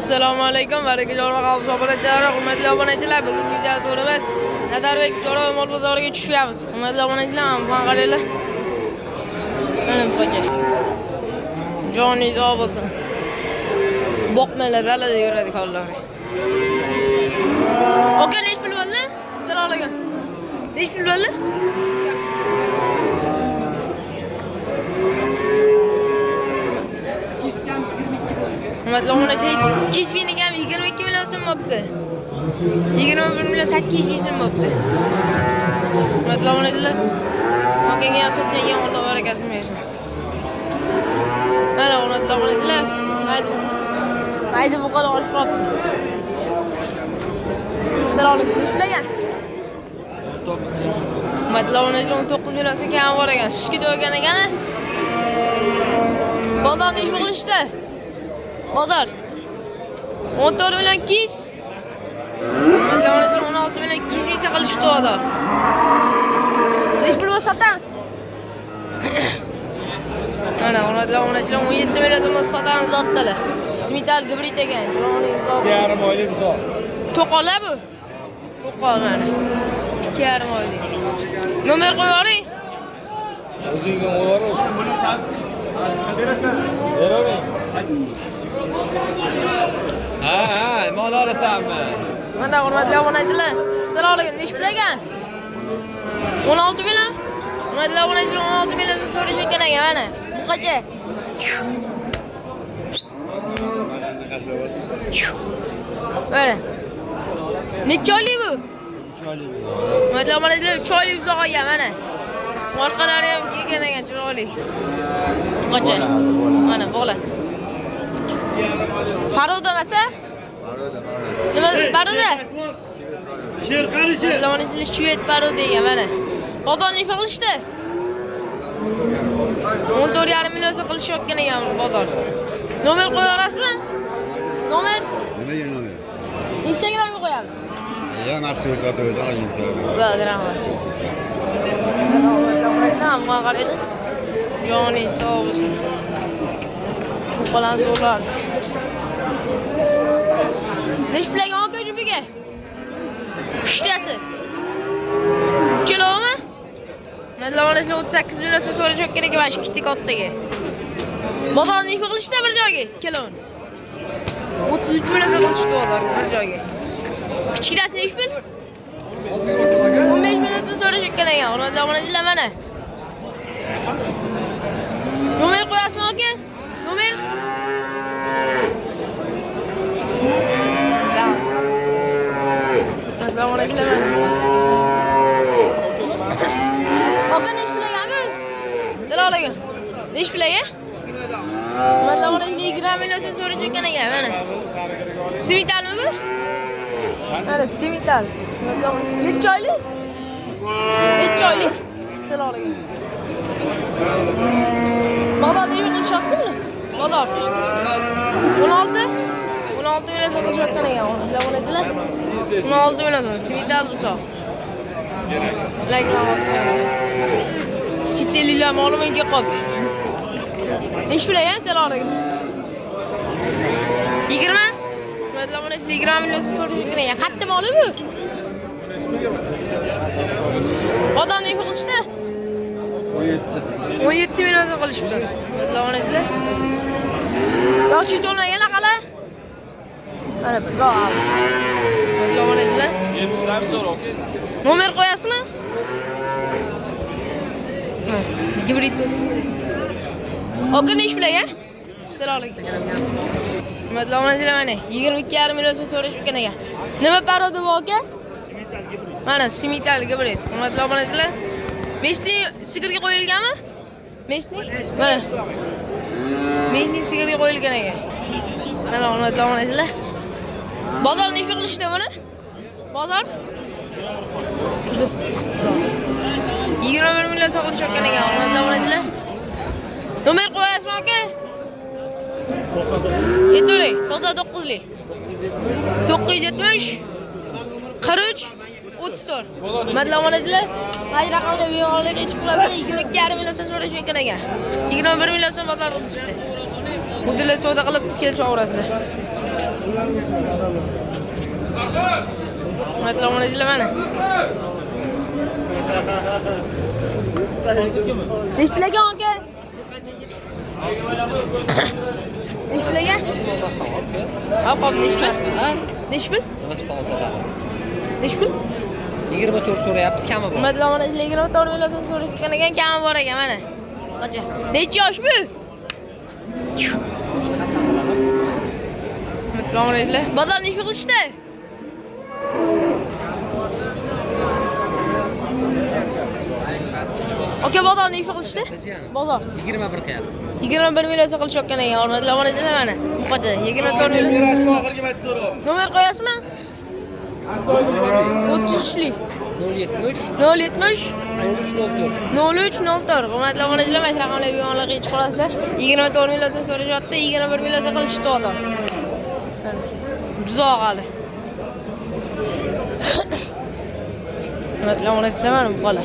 Assalomu alaykum. Barakalloh va qabul obunachilar, hurmatli obunachilar. Bugun video ko'ramiz. Nazarbek Jo'ra mol bozoriga tushyapmiz. Hurmatli obunachilar, mana qaranglar. Mana bu qo'cha. Joningiz bo'lsin. Boqmalar dalada yuradi qollar. Oka nech pul bo'ldi? Assalomu alaykum. Nech pul bo'ldi? Hurmatli obunachilar, kisbini ham 22 million so'm bo'libdi. 21 million 800 ming so'm bo'libdi. Hurmatli obunachilar, menga ham sotgan Alloh barakasini bersin. Mana hurmatli obunachilar, mayda bu qolib olib qolibdi. Assalomu alaykum. Ishlagan. Hurmatli obunachilar, 19 million so'm kam bor ekan. Shishki to'ygan ekan. Bozorni ish qilishdi. Bozor 14 million kis. Madalonlar 16 million kis misa qilishdi bozor. Nech pul sotamiz? Mana madalonlar 17 million so'm sotamiz zotdalar. Smital gibrid ekan, joningiz sog'. 2,5 oylik misol. To'qola bu. To'qol mana. 2,5 oylik. Nomer qo'yavering. O'zingga qo'yavering. Berasan. Beravering. Ha, mol olasanmi? Mana hurmatli obunachilar, assalomu alaykum. Nech pul ekan? 16 million. Hurmatli obunachilar, 16 million so'rashgan ekan mana. Bu qancha? Mana. Necha oylik bu? 3 oylik. Hurmatli obunachilar, 3 oylik uzoqagan mana. Orqalari ham kelgan ekan, chiroyli. Qancha? Mana bo'la. Paroda masa? Paroda. Nima paroda? Sher qarishi. Lamonchilik shuyet paroda degan mana. Bozorni ifa qilishdi. 14,5 million so'm qilishayotgan ekan bozor. Nomer qo'ya olasizmi? Nomer? Nima nomer? Instagramga qo'yamiz. Ya, narsa sotamiz, Instagram. Bo'ldi, rahmat. Mana qaraydi. Joning to'g'risi. Qo'lan zo'rlar. Nech pulaga aka jubiga? Ishtasi. Kilomi? Madalonlar 38 million so'm so'rashayotgan ekan mana shu kitti kattaga. Bozorni ifa qilishdi bir joyga, kiloni. 33 million so'm qilishdi bozor bir joyga. Kichkinasi nech pul? 15 million so'm so'rashayotgan ekan. Madalonlar mana. Nomer qo'yasizmi aka? Nomer? Assalomu alaykum. Aka nech pulaga? Assalomu alaykum. Nech pulaga? Mana 20 million so'm so'rashayotgan ekan mana. Simitalmi bu? Mana simital. Necha oylik? Necha oylik? Assalomu alaykum. Bozor deymi qilishyaptimi? Bozor. 16 million so'm qilishyapgan ekan. Lamonachilar 16 million so'm simital bu so'q. Lagan osma. Chitelilar ma'lumotga qolibdi. Nech pul ekan? Assalomu alaykum. 20? Lamonachilar 20 million so'm so'rashayotgan ekan. Qattiq moli bu? Odamni ifa qilishdi. 17 million so'm qilishdi. Lamonachilar. Yoshi to'lmagan aqala? Mana buzor. Lamonachilar. Yemishlar zo'r, oka. Nomer qo'yasizmi? Gibrid bo'lsin. Oka nech pulaga? Assalomu alaykum. Lamonachilar mana 22,5 million so'm so'rashayotgan ekan. Nima paroda bu aka? Mana simital gibrid. Lamonachilar. Meshni sigirga qo'yilganmi? Meshni? Mana. Meshni sigirga qo'yilgan ekan. Mana hurmatli obunachilar. Bozorni ifa qilishdi buni? Bozor? 21 million so'm qilishayotgan ekan hurmatli obunachilar. Nomer qo'yasizmi aka? 99lik. 970 43 34. Hurmatli obunachilar, hay raqamli bemorlarga chiqarsa 22,5 million so'm so'rashayotgan ekan. 21 million so'm bozor qilishdi. Bu dillar savdo qilib kelishaverasizlar. Hurmatli obunachilar mana. Nech pulaga aka? Nech pulaga? Nech pul? Nech pul? 24 so'rayapmiz, kami bor. Hurmatli obunachilar 24 million so'm so'rashgan ekan, kami bor ekan mana. Qacha. Necha yosh bu? Hurmatli obunachilar, bozor nech qilishdi? Aka bozor nech qilishdi? Bozor 21 qilyapti. 21 million so'm qilishayotgan ekan, hurmatli obunachilar mana. Bu qacha 24 million. Nomer qo'yasizmi? 33lik 070 070 0304. 0304. Hurmatli obunachilar, mana raqamlarga bemalol yetib qolasizlar. 24 million so'm so'rashyapti, 21 million so'm qilishdi bozor. Mana buzoq hali. Hurmatli obunachilar, mana bu qola.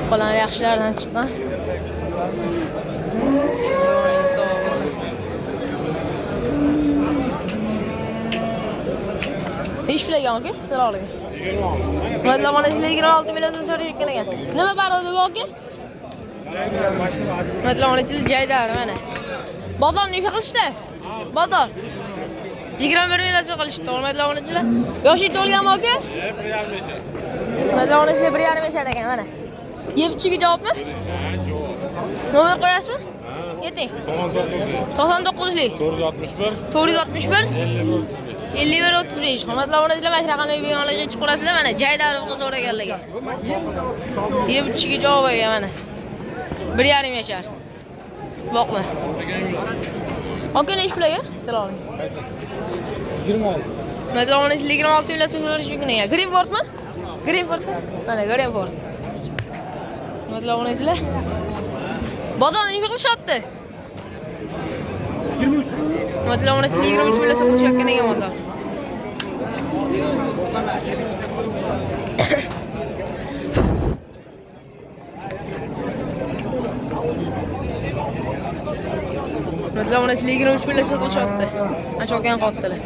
Qo'lan yaxshilardan chiqqan. Nech pulaga aka? Salomlik. Hurmatli obunachilar 26 million so'm so'rashgan ekan. Nima baroda bu aka? Hurmatli obunachilar joydar mana. Bozor necha qilishdi? Bozor 21 million so'm qilishdi. Hurmatli obunachilar, yoshi to'lganmi aka? 1.5. Hurmatli obunachilar 1.5 yashar ekan mana. Yepchiga javobmi? Nomer qo'yasizmi? Yeting. 99lik 461 51 35. Hurmatli obunachilar, mana raqamlarga bemalol yetib qolasizlar mana. Jaydarovga so'raganlarga. Yepchiga javob bergan mana. 1.5 yashar. Boqma. Aka nech pulaga? Salom. 26. Hurmatli obunachilar 26 million so'm so'rashgan ekan. Greenfordmi? Greenfordmi? Mana Greenford. Hurmatli obunachilar, bozor nima qilishyapti? 23. Hurmatli obunachilar, 23 million so'm qilishayotgan ekan bozor. Hurmatli obunachilar, 23 million so'm qilishyapti. Achokan qotdilar.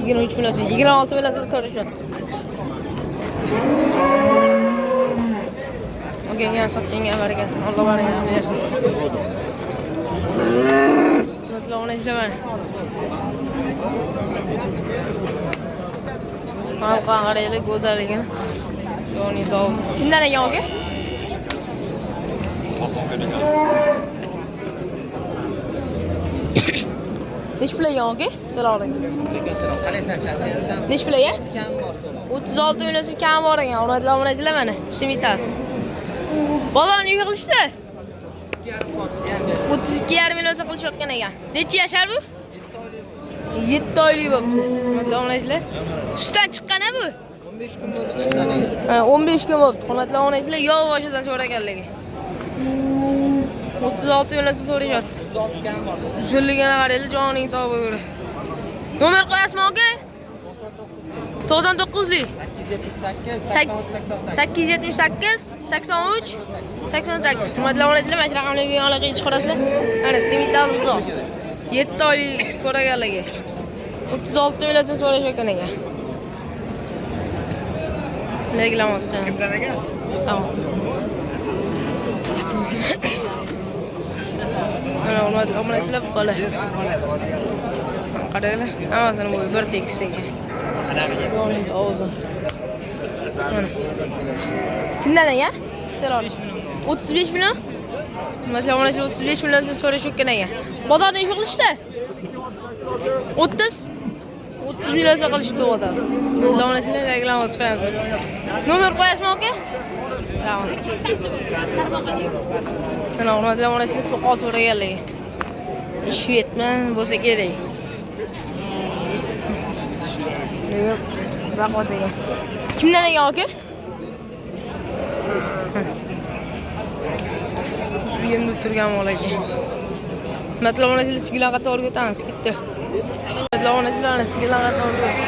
23 million so'm, 26 million so'm so'rashyapti. Gengen sotganga barakasini, Alloh barakasini bersin. Hurmatli obunachilar, mana. Xalqqa qaraylik go'zalligini. Yoni tov. Kimdan ekan aka? Nech pulaga aka? Salom alaykum. Alaykum assalom. Qalaysan, charchaysam? Nech pulaga? Kam bor so'ra. 36 million so'm kam bor ekan. Hurmatli obunachilar, mana. Shimitar. Bozor nima qilishdi? 32,5 million so'm qilishayotgan ekan. Necha yashar bu? 7 oylik bo'pti. Hurmatli obunachilar, sutdan chiqqan bu? 15 kun bo'ldi chiqqan ekan. Ha, 15 kun bo'pti. Hurmatli obunachilar, yog' boshidan so'raganligi. 36 million so'm so'rashyapti. 36 kam bor. Zulligini qaraylik, joning sog' bo'lsin. Nomer qo'yasizmi aka? 99lik 878 83 88. Hurmatli obunachilar, mana shu raqamlarga bemalol yetib qolasizlar. Mana Semital uzoq 7 oylik so'raganligi. 36 million so'm so'rashayotgan ekan. Reklamos qilamiz. Kimdan ekan? Tamam. Mana hurmatli obunachilar, bu qola. Qaranglar, hammasini bu bir tekis ekan. Yo'ning ovozi. Mana. Kimdan ekan? Salom. 35 million. Hurmatli obunachilar, 35 million so'm so'rashayotgan ekan. Bozor nech qilishdi? 30 million so'm qilishdi bozor. Hurmatli obunachilar, reklamos qo'yamiz. Nomer qo'yasizmi aka? Tamam. Mana hurmatli obunachilar, to'qol so'raganligi. Shvedmi bo'lsa kerak. Raqot ekan. Kimdan ekan aka? Uyimda turgan mol ekan. Hurmatli obunachilar, sigirlar qatoriga o'tamiz, ketdi. Hurmatli obunachilar, sigirlar qatoriga o'tdi.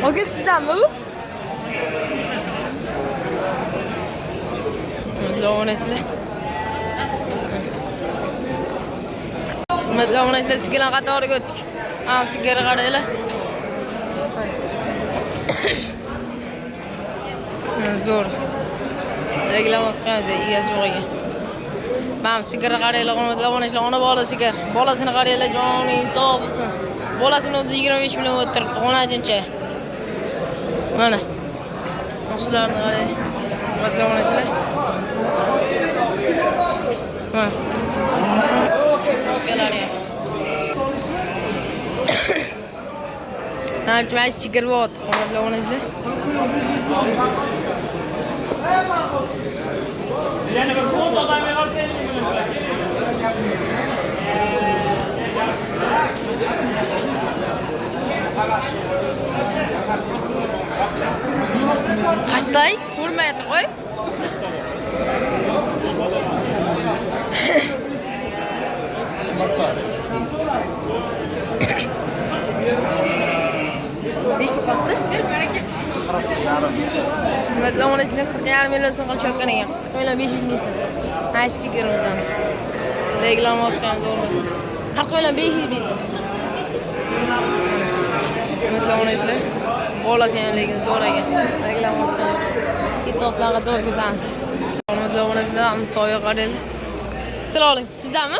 Aka, sizdanmi bu? Hurmatli obunachilar, Hurmatli obunachilar, sigirlar qatoriga o'tdik. Ham sigirga qaranglar. Zo'r. Reglam o'tqanda egasi yo'q ekan. Mana sigirga qaranglar, hurmatli obunachilar, ona bola sigir. Bolasini qaranglar, joni sog' bo'lsin. Bolasini o'zi 25 million o'tiribdi, 10-chi. Mana. Mahsulotlarni qarang. Hurmatli obunachilar. Mana. Maskalari ham. Ancha sigir bor, hurmatli obunachilar. Qasay, hurmat qo'y. Hurmatli obunachilar, 40,5 million so'm qilishayotgan ekan. 40,500 neysin? Hay sigir o'zamiz. Reklama ochgan zo'rmi? 40,500 neysin? Hurmatli obunachilar, bolasi ham lekin zo'r ekan. Reklama ochgan. Kitoblarga to'g'ri ketamiz. Hurmatli obunachilar, to'yga qaranglar. Assalomu alaykum. Sizlarmi?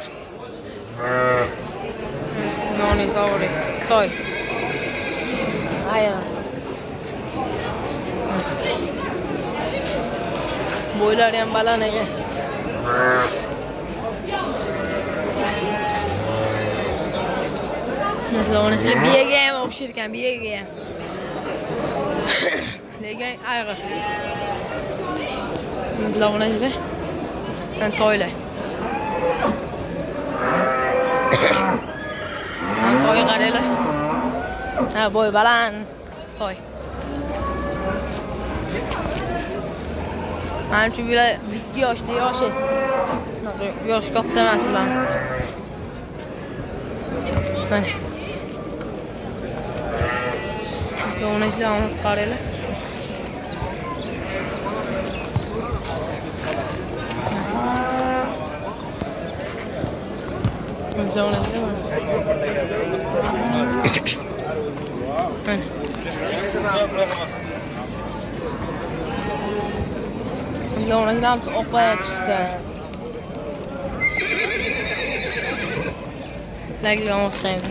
Noni savri. To'y. Ayol. Bo'ylari ham baland ekan. Hurmatli obunachilar, biyaga ham o'xshar ekan, biyaga ham. Lekin ayg'ir. Hurmatli obunachilar, to'ylar. To'y qaranglar. Ha, bo'y baland to'y. Ancha bular 2 yoshda yoshi. Yosh katta emas bular. Mana. Obunachilar ham qaranglar. Obunachilar oqlar chiqdi. Reklama olsaydi.